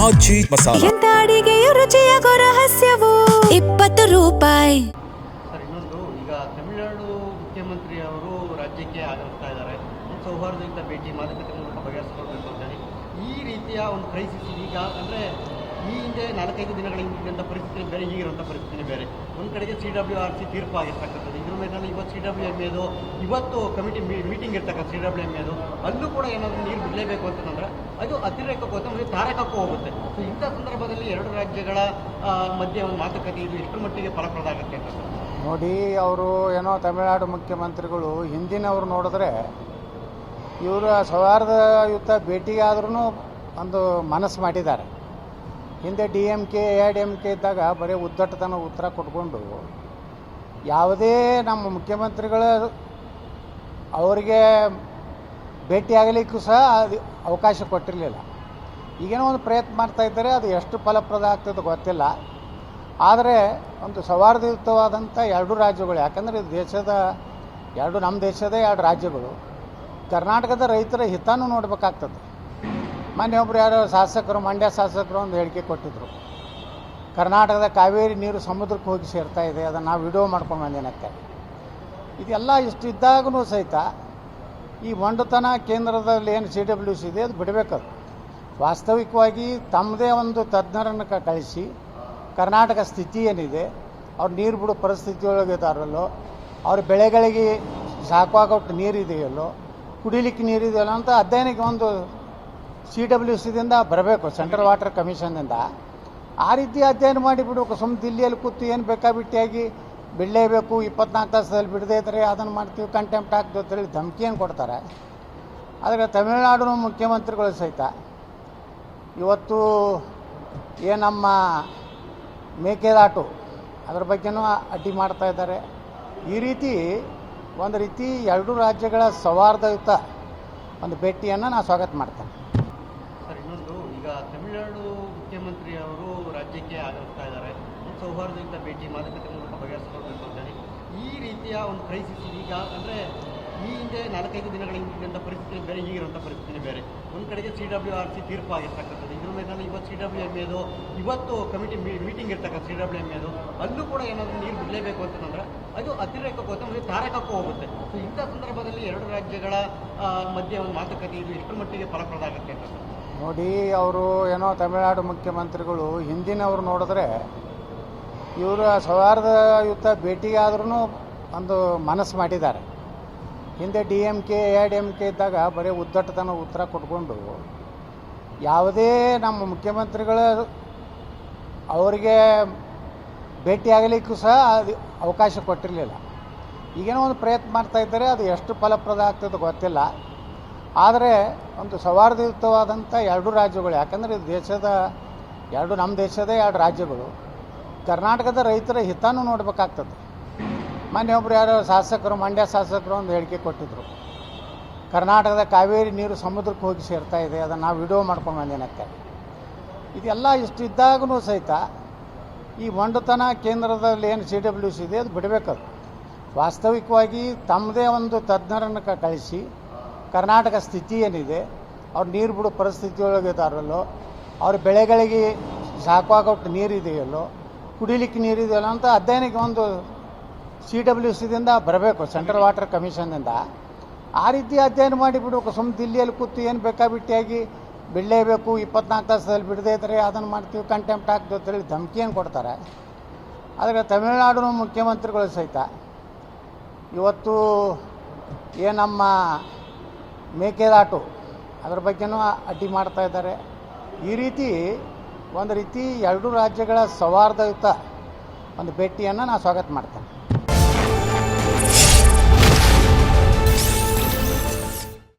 ಆಚಿ ಮಸಾಲ ಎಂತ ಅಡಿಗೆಯ ರುಚಿಯಾಗೋ ರಹಸ್ಯವು 20 ರೂಪಾಯಿ. ಸರ್, ಇನ್ನೊಂದು ಈಗ ತಮಿಳುನಾಡು ಮುಖ್ಯಮಂತ್ರಿ ಅವರು ರಾಜ್ಯಕ್ಕೆ ಆಗಮಿಸ್ತಾ ಇದ್ದಾರೆ. ಸೌಹಾರ್ದಯುತ ಭೇಟಿ ಮಾತುಕತೆ ಮೂಲಕ ಬಗೆಹರಿಸಿಕೊಳ್ಬೇಕು ಅಂತ ಹೇಳಿ ಈ ರೀತಿಯ ಒಂದು ಕ್ರೈಸಿಸ್ ಈಗ ಅಂದರೆ ಈ ಹಿಂದೆ 4-5 ದಿನಗಳ ಹಿಂದಿದ್ದಂಥ ಪರಿಸ್ಥಿತಿ ಬೇರೆ, ಈಗಿರುವಂಥ ಪರಿಸ್ಥಿತಿ ಬೇರೆ. ಒಂದು ಕಡೆಗೆ CWRC ತೀರ್ಪು ಆಗಿರ್ತಕ್ಕಂಥದ್ದು, ಇದ್ರ ಮೇಲೆ ಇವತ್ತು CWMAದು ಇವತ್ತು ಕಮಿಟಿ ಮೀಟಿಂಗ್ ಇರ್ತಕ್ಕಂಥ CWMAದು ಅಲ್ಲೂ ಕೂಡ ಏನಾದರೂ ನೀರು ಬಿಡಲೇಬೇಕು ಅಂತಂದ್ರೆ ಅದು ಅತಿರೇಕಕ್ಕೂ ಮತ್ತು ತಾರಕಕ್ಕೂ ಹೋಗುತ್ತೆ. ಸೊ ಇಂಥ ಸಂದರ್ಭದಲ್ಲಿ ಎರಡು ರಾಜ್ಯಗಳ ಮಧ್ಯೆ ಒಂದು ಮಾತುಕತೆ ಇದು ಎಷ್ಟು ಮಟ್ಟಿಗೆ ಫಲಪ್ರದ ಆಗುತ್ತೆ ಅಂತ ನೋಡಿ. ಅವರು ಏನೋ ತಮಿಳುನಾಡು ಮುಖ್ಯಮಂತ್ರಿಗಳು ಹಿಂದಿನವ್ರು ನೋಡಿದ್ರೆ ಇವರು ಸೌಹಾರ್ದಯುತ ಭೇಟಿಗಾದ್ರೂ ಒಂದು ಮನಸ್ಸು ಮಾಡಿದ್ದಾರೆ. ಹಿಂದೆ DMK AIADMK ಇದ್ದಾಗ ಬರೀ ಉದ್ದಟತನ ಉತ್ತರ ಕೊಟ್ಕೊಂಡು ಯಾವುದೇ ನಮ್ಮ ಮುಖ್ಯಮಂತ್ರಿಗಳು ಅವರಿಗೆ ಭೇಟಿಯಾಗಲಿಕ್ಕೂ ಸಹ ಅದು ಅವಕಾಶ ಕೊಟ್ಟಿರಲಿಲ್ಲ. ಈಗೇನೋ ಒಂದು ಪ್ರಯತ್ನ ಮಾಡ್ತಾ ಇದ್ದಾರೆ, ಅದು ಎಷ್ಟು ಫಲಪ್ರದ ಆಗ್ತದೆ ಗೊತ್ತಿಲ್ಲ. ಆದರೆ ಒಂದು ಸೌಹಾರ್ದಯುತವಾದಂಥ ಎರಡು ರಾಜ್ಯಗಳು, ಯಾಕಂದರೆ ಇದು ನಮ್ಮ ದೇಶದ ಎರಡು ರಾಜ್ಯಗಳು, ಕರ್ನಾಟಕದ ರೈತರ ಹಿತನೂ ನೋಡಬೇಕಾಗ್ತದೆ. ಮೊನ್ನೆ ಒಬ್ಬರು ಯಾರೋ ಶಾಸಕರು, ಮಂಡ್ಯ ಶಾಸಕರು ಒಂದು ಹೇಳಿಕೆ ಕೊಟ್ಟಿದ್ದರು, ಕರ್ನಾಟಕದ ಕಾವೇರಿ ನೀರು ಸಮುದ್ರಕ್ಕೆ ಹೋಗಿ ಸೇರ್ತಾ ಇದೆ, ಅದನ್ನು ನಾವು ವಿಡಿಯೋ ಮಾಡ್ಕೊಂಡು ಬಂದೇನಕ್ಕೆ. ಇದೆಲ್ಲ ಇಷ್ಟು ಇದ್ದಾಗೂ ಸಹಿತ ಈ ಮೊಂಡುತನ ಕೇಂದ್ರದಲ್ಲಿ ಏನು CWC ಇದೆ ಅದು ಬಿಡಬೇಕದು. ವಾಸ್ತವಿಕವಾಗಿ ತಮ್ಮದೇ ಒಂದು ತಜ್ಞರನ್ನು ಕಳಿಸಿ ಕರ್ನಾಟಕ ಸ್ಥಿತಿ ಏನಿದೆ, ಅವ್ರು ನೀರು ಬಿಡೋ ಪರಿಸ್ಥಿತಿಯೊಳಗಿದಾರಲ್ಲೋ, ಅವ್ರ ಬೆಳೆಗಳಿಗೆ ಸಾಕಾಗೋಷ್ಟು ನೀರಿದೆಯಲ್ಲೋ, ಕುಡಿಲಿಕ್ಕೆ ನೀರಿದೆಯಲ್ಲೋ ಅಂತ ಅಧ್ಯಯನಕ್ಕೆ ಒಂದು CWCದಿಂದ ಬರಬೇಕು, ಸೆಂಟ್ರಲ್ ವಾಟರ್ ಕಮಿಷನ್ನಿಂದ. ಆ ರೀತಿ ಅಧ್ಯಯನ ಮಾಡಿಬಿಡ್ಬೇಕು. ಸುಮ್ಮನೆ ದಿಲ್ಲಿಯಲ್ಲಿ ಕೂತು ಏನು ಬೇಕಾಬಿಟ್ಟಿಯಾಗಿ ಬಿಡಲೇಬೇಕು, 24 ತಾಸದಲ್ಲಿ ಬಿಡದೇ ಇದ್ದರೆ ಅದನ್ನು ಮಾಡ್ತೀವಿ, ಕಂಟೆಂಪ್ಟ್ ಆಗ್ತೀವಿ ಅಂತೇಳಿ ಧಮಕಿಯನ್ನು ಕೊಡ್ತಾರೆ. ಆದರೆ ತಮಿಳುನಾಡು ಮುಖ್ಯಮಂತ್ರಿಗಳು ಸಹಿತ ಇವತ್ತು ನಮ್ಮ ಮೇಕೆದಾಟು ಅದ್ರ ಬಗ್ಗೆನೂ ಅಡ್ಡಿ ಮಾಡ್ತಾ ಇದ್ದಾರೆ. ಈ ರೀತಿ ಒಂದು ರೀತಿ ಎರಡು ರಾಜ್ಯಗಳ ಸೌಹಾರ್ದಯುತ ಒಂದು ಭೇಟಿಯನ್ನು ನಾನು ಸ್ವಾಗತ ಮಾಡ್ತೇನೆ. ಸರ್, ಇನ್ನೊಂದು ಈಗ ತಮಿಳುನಾಡು ಮುಖ್ಯಮಂತ್ರಿ ಅವರು ರಾಜ್ಯಕ್ಕೆ ಆಗಮಿಸ್ತಾ ಇದ್ದಾರೆ. ಸೌಹಾರ್ದಯುತ ಭೇಟಿ ಮಾತುಕತೆ ಮೂಲಕ ಬಗೆಹರಿಸಿಕೊಳ್ಬೇಕು ಅಂತ ಹೇಳಿ ಈ ರೀತಿಯ ಒಂದು ಕ್ರೈಸಿಸ್ ಈಗ ಅಂದರೆ ಈ ಹಿಂದೆ 4-5 ದಿನಗಳ ಹಿಂದಿದ್ದಂಥ ಪರಿಸ್ಥಿತಿ ಬೇರೆ, ಈಗಿರುವಂಥ ಪರಿಸ್ಥಿತಿ ಬೇರೆ. ಒಂದು ಕಡೆಗೆ CWRC ತೀರ್ಪು ಆಗಿರ್ತಕ್ಕಂಥದ್ದು, ಇದ್ರ ಮೇಲೆ ಇವತ್ತು CWMAದು ಇವತ್ತು ಕಮಿಟಿ ಮೀಟಿಂಗ್ ಇರ್ತಕ್ಕಂಥ CWMAದು ಅಲ್ಲೂ ಕೂಡ ಏನಾದರೂ ನೀರು ಬಿಡಲೇಬೇಕು ಅಂತಂದ್ರೆ ಅದು ಅತಿರೇಕಕ್ಕೂ ಮತ್ತು ತಾರಕಕ್ಕೂ ಹೋಗುತ್ತೆ. ಸೊ ಇಂಥ ಸಂದರ್ಭದಲ್ಲಿ ಎರಡು ರಾಜ್ಯಗಳ ಮಧ್ಯೆ ಒಂದು ಮಾತುಕತೆ ಇದು ಎಷ್ಟು ಮಟ್ಟಿಗೆ ಫಲಪ್ರದ ಆಗುತ್ತೆ ಅಂತ ನೋಡಿ. ಅವರು ಏನೋ ತಮಿಳುನಾಡು ಮುಖ್ಯಮಂತ್ರಿಗಳು ಹಿಂದಿನವ್ರು ನೋಡಿದ್ರೆ ಇವರು ಸೌಹಾರ್ದಯುತ ಭೇಟಿಗಾದ್ರೂ ಒಂದು ಮನಸ್ಸು ಮಾಡಿದ್ದಾರೆ. ಹಿಂದೆ DMK AIADMK ಇದ್ದಾಗ ಬರೀ ಉದ್ದಟತನ ಉತ್ತರ ಕೊಟ್ಕೊಂಡು ಯಾವುದೇ ನಮ್ಮ ಮುಖ್ಯಮಂತ್ರಿಗಳು ಅವರಿಗೆ ಭೇಟಿಯಾಗಲಿಕ್ಕೂ ಸಹ ಅದು ಅವಕಾಶ ಕೊಟ್ಟಿರಲಿಲ್ಲ. ಈಗೇನೋ ಒಂದು ಪ್ರಯತ್ನ ಮಾಡ್ತಾ ಇದ್ದಾರೆ, ಅದು ಎಷ್ಟು ಫಲಪ್ರದ ಆಗ್ತದೆ ಗೊತ್ತಿಲ್ಲ. ಆದರೆ ಒಂದು ಸೌಹಾರ್ದಯುತವಾದಂಥ ಎರಡು ರಾಜ್ಯಗಳು, ಯಾಕಂದರೆ ಇದು ನಮ್ಮ ದೇಶದ ಎರಡು ರಾಜ್ಯಗಳು, ಕರ್ನಾಟಕದ ರೈತರ ಹಿತನೂ ನೋಡಬೇಕಾಗ್ತದೆ. ಮೊನ್ನೆ ಒಬ್ಬರು ಯಾರೋ ಶಾಸಕರು, ಮಂಡ್ಯ ಶಾಸಕರು ಒಂದು ಹೇಳಿಕೆ ಕೊಟ್ಟಿದ್ದರು, ಕರ್ನಾಟಕದ ಕಾವೇರಿ ನೀರು ಸಮುದ್ರಕ್ಕೆ ಹೋಗಿ ಸೇರ್ತಾ ಇದೆ, ಅದನ್ನು ನಾವು ವಿಡಿಯೋ ಮಾಡ್ಕೊಂಡು ಬಂದೇನಕ್ಕೆ. ಇದೆಲ್ಲ ಇಷ್ಟು ಇದ್ದಾಗೂ ಸಹಿತ ಈ ಮೊಂಡುತನ ಕೇಂದ್ರದಲ್ಲಿ ಏನು CWC ಇದೆ ಅದು ಬಿಡಬೇಕದು. ವಾಸ್ತವಿಕವಾಗಿ ತಮ್ಮದೇ ಒಂದು ತಜ್ಞರನ್ನು ಕಳಿಸಿ ಕರ್ನಾಟಕ ಸ್ಥಿತಿ ಏನಿದೆ, ಅವ್ರು ನೀರು ಬಿಡೋ ಪರಿಸ್ಥಿತಿಯೊಳಗಿದಾರಲ್ಲೋ, ಅವ್ರ ಬೆಳೆಗಳಿಗೆ ಸಾಕಾಗೋಷ್ಟು ನೀರಿದೆಯಲ್ಲೋ, ಕುಡಿಲಿಕ್ಕೆ ನೀರಿದೆಯಲ್ಲೋ ಅಂತ ಅಧ್ಯಯನಕ್ಕೆ ಒಂದು CWCದಿಂದ ಬರಬೇಕು, ಸೆಂಟ್ರಲ್ ವಾಟರ್ ಕಮಿಷನ್ನಿಂದ. ಆ ರೀತಿ ಅಧ್ಯಯನ ಮಾಡಿಬಿಡ್ಬೇಕು. ಸುಮ್ಮನೆ ದಿಲ್ಲಿಯಲ್ಲಿ ಕೂತು ಏನು ಬೇಕಾಬಿಟ್ಟಿಯಾಗಿ ಬಿಡಲೇಬೇಕು, 24 ತಾಸದಲ್ಲಿ ಬಿಡದೇ ಇದ್ದರೆ ಅದನ್ನು ಮಾಡ್ತೀವಿ, ಕಂಟೆಂಪ್ಟ್ ಆಗ್ತೀವಿ ಅಂತೇಳಿ ಧಮಕಿಯನ್ನು ಕೊಡ್ತಾರೆ. ಆದರೆ ತಮಿಳುನಾಡು ಮುಖ್ಯಮಂತ್ರಿಗಳು ಸಹಿತ ಇವತ್ತು ನಮ್ಮ ಮೇಕೆದಾಟು ಅದ್ರ ಬಗ್ಗೆನೂ ಅಡ್ಡಿ ಮಾಡ್ತಾ ಇದ್ದಾರೆ. ಈ ರೀತಿ ಒಂದು ರೀತಿ ಎರಡು ರಾಜ್ಯಗಳ ಸೌಹಾರ್ದಯುತ ಒಂದು ಭೇಟಿಯನ್ನು ನಾನು ಸ್ವಾಗತ ಮಾಡ್ತೇನೆ.